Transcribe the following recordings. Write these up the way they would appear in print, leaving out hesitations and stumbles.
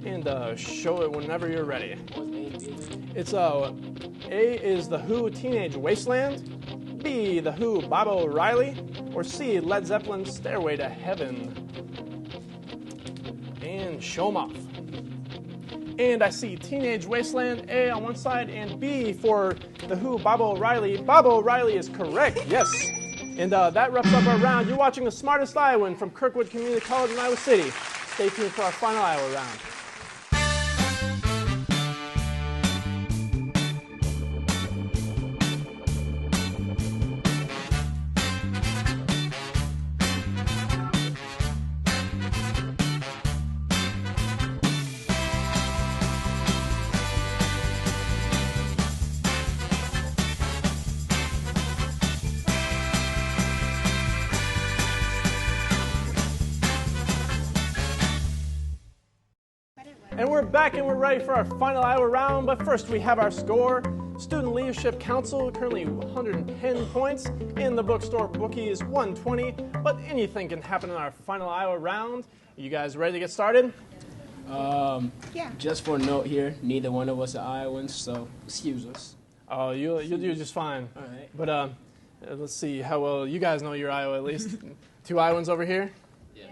and show it whenever you're ready. It's A is the Who Teenage Wasteland, B the Who Bob O'Reilly, or C Led Zeppelin's Stairway to Heaven. And show 'em off. And I see Teenage Wasteland, A on one side, and B for the Who, Bob O'Reilly. Bob O'Reilly is correct, yes. And that wraps up our round. You're watching The Smartest Iowan from Kirkwood Community College in Iowa City. Stay tuned for our final Iowa round. And we're back and we're ready for our final Iowa round, but first we have our score. Student Leadership Council currently 110 points, and the bookstore Bookies 120, but anything can happen in our final Iowa round. You guys ready to get started? Yeah. Just for a note here, neither one of us are Iowans, so excuse us. Oh, you'll do just fine. All right. But let's see how well you guys know your Iowa at least. 2 Iowans over here? Yeah.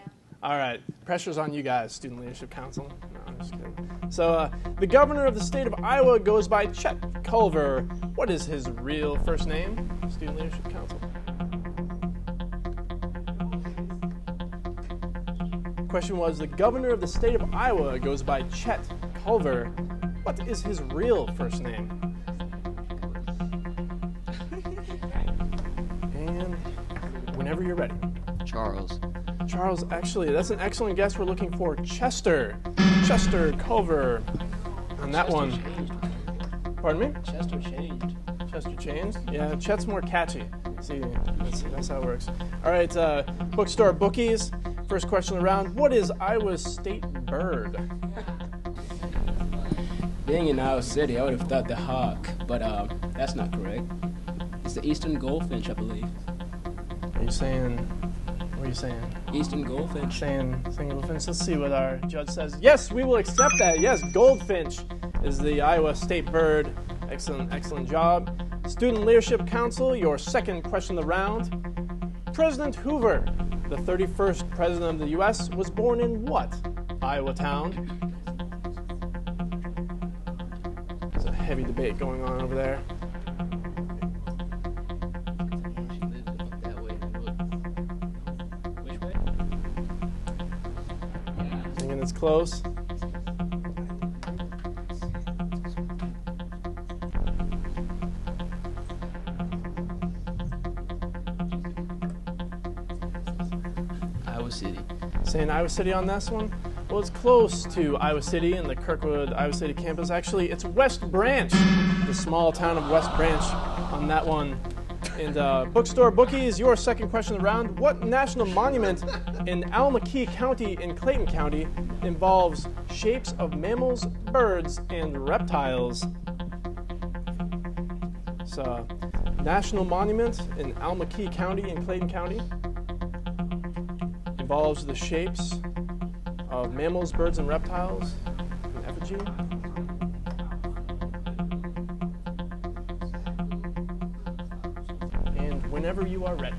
All right. Pressure's on you guys, Student Leadership Council. No, I'm just kidding. So the governor of the state of Iowa goes by Chet Culver. What is his real first name? Student Leadership Council. Question was, the governor of the state of Iowa goes by Chet Culver. What is his real first name? And whenever you're ready. Charles. Charles, actually, that's an excellent guess. We're looking for Chester Culver on that one. Pardon me? Chester changed. Chester changed? Yeah, Chet's more catchy. See, that's how it works. All right, bookstore Bookies. First question of the round. What is Iowa's state bird? Being in Iowa City, I would have thought the hawk, but that's not correct. It's the eastern goldfinch, I believe. Are you saying? What are you saying? Eastern goldfinch. Saying goldfinch. Let's see what our judge says. Yes, we will accept that. Yes, goldfinch is the Iowa state bird. Excellent job. Student Leadership Council, your second question of the round. President Hoover, the 31st president of the U.S., was born in what Iowa town? There's a heavy debate going on over there. Thinking it's close. Iowa City. Saying Iowa City on this one? Well, it's close to Iowa City and the Kirkwood Iowa City campus. Actually, it's West Branch, the small town of West Branch on that one. And bookstore Bookies, your second question of the round. What national monument in Alma-Key County in Clayton County involves shapes of mammals, birds, and reptiles? So, national monument in Alma-Key County in Clayton County involves the shapes of mammals, birds, and reptiles in effigy. And whenever you are ready.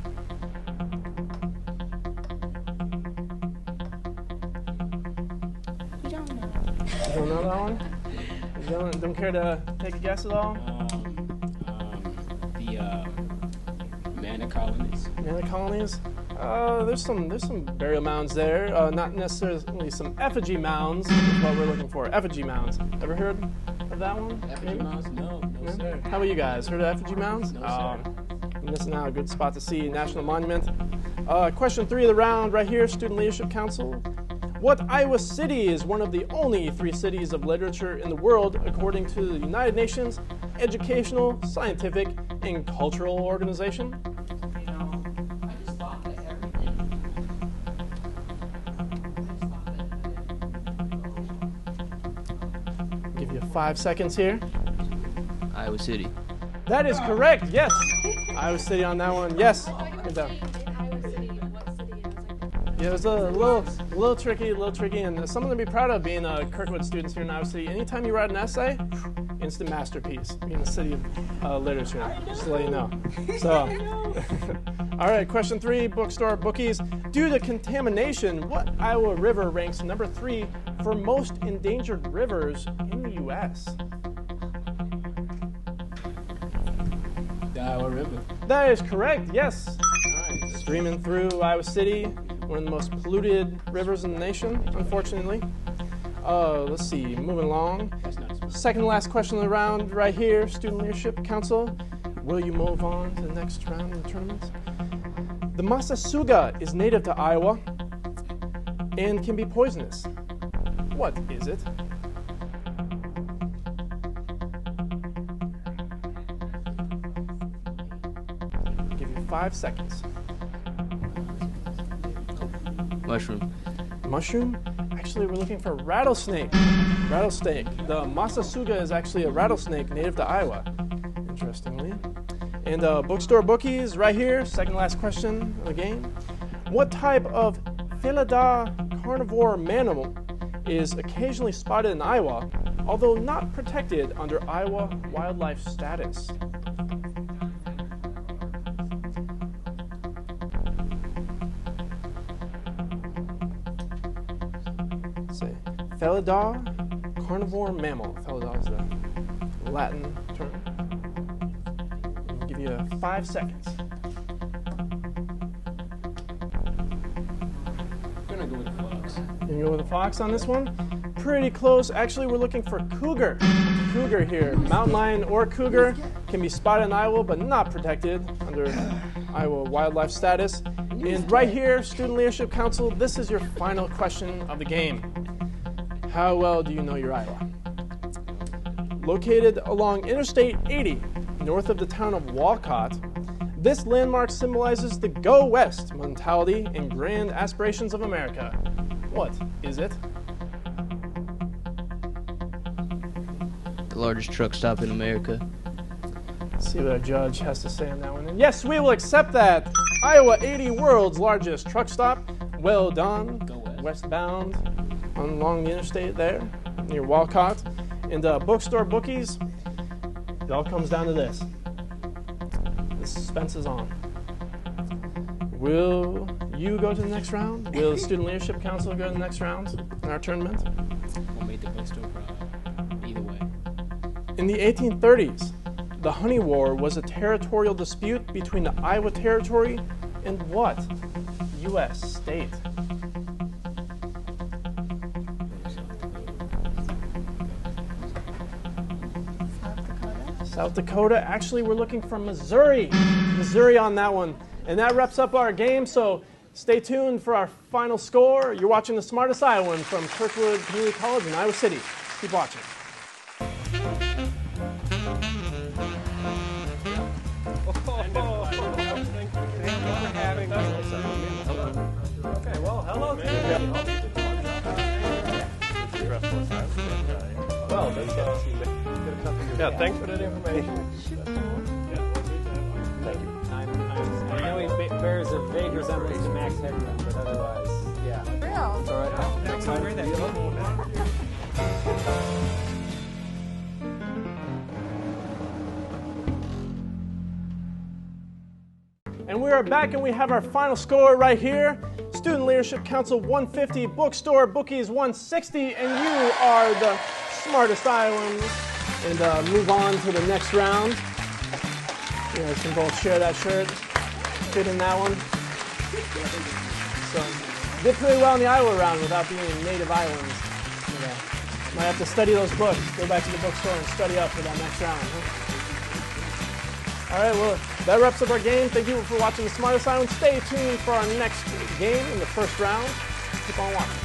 We don't know. You don't know that one? You don't care to take a guess at all? The Manor Colonies. Manor Colonies? There's some burial mounds there. Not necessarily some effigy mounds, is what we're looking for. Effigy mounds. Ever heard of that one? Effigy Maybe? mounds? No, sir. How about you guys? Heard of effigy mounds? No, sir. You're missing out. A good spot to see. National Monument. Question 3 of the round right here. Student Leadership Council. What Iowa City is one of the only 3 cities of literature in the world according to the United Nations Educational, Scientific, and Cultural Organization? Give you 5 seconds here. Iowa City. That is correct. Yes. Iowa City on that one. Yes. Good job. Yeah, it was a little tricky, and something to be proud of being Kirkwood students here in Iowa City. Anytime you write an essay, instant masterpiece. Being the city of literature, just to let you know. So, all right, question 3, bookstore bookies. Due to contamination, what Iowa river ranks number 3 for most endangered rivers in the U.S.? The Iowa River. That is correct, yes. Streaming through Iowa City, one of the most polluted rivers in the nation, unfortunately. Let's see, moving along. Second to last question of the round right here, Student Leadership Council. Will you move on to the next round of the tournament? The Massassauga is native to Iowa and can be poisonous. What is it? I'll give you 5 seconds. Mushroom. Mushroom? Actually, we're looking for rattlesnake. Rattlesnake. The Massassauga is actually a rattlesnake native to Iowa, interestingly. And bookstore bookies right here, second last question of the game. What type of Felidae carnivore mammal is occasionally spotted in Iowa, although not protected under Iowa wildlife status? Say, Felidae carnivore mammal. Felidae is the Latin term. I'll give you 5 seconds. I'm gonna go with the fox. You can go with a fox on this one? Pretty close. Actually, we're looking for cougar. Cougar here. Mountain lion or cougar can be spotted in Iowa, but not protected under Iowa wildlife status. And right here, Student Leadership Council, this is your final question of the game. How well do you know your Iowa? Located along Interstate 80, north of the town of Walcott, this landmark symbolizes the Go West mentality and grand aspirations of America. What is it? The largest truck stop in America. Let's see what our judge has to say on that one. And yes, we will accept that. Iowa 80, world's largest truck stop. Well done. Go West. Westbound along the interstate there near Walcott. And bookstore bookies, it all comes down to this. The suspense is on. Will you go to the next round? Will the Student Leadership Council go to the next round in our tournament? We'll make the bookstore proud. Either way. In the 1830s, the Honey War was a territorial dispute between the Iowa Territory and what U.S. state? South Dakota. Actually, we're looking for Missouri. Missouri on that one. And that wraps up our game, so stay tuned for our final score. You're watching The Smartest Iowan from Kirkwood Community College in Iowa City. Keep watching. Okay, well, hello. Well, yeah, thanks for that information. Thank you. I know he bears a vague resemblance to Max Headroom, but otherwise, yeah. Real. It's all right. Next time, read that. And we are back, and we have our final score right here. Student Leadership Council 150, Bookstore Bookies 160, and you are the smartest Iowans. And move on to the next round. You guys can both share that shirt, fit in that one. So, did pretty well in the Iowa round without being native Iowans. Might have to study those books. Go back to the bookstore and study up for that next round. Huh? All right, well, that wraps up our game. Thank you for watching The Smartest Iowan. Stay tuned for our next game in the first round. Keep on watching.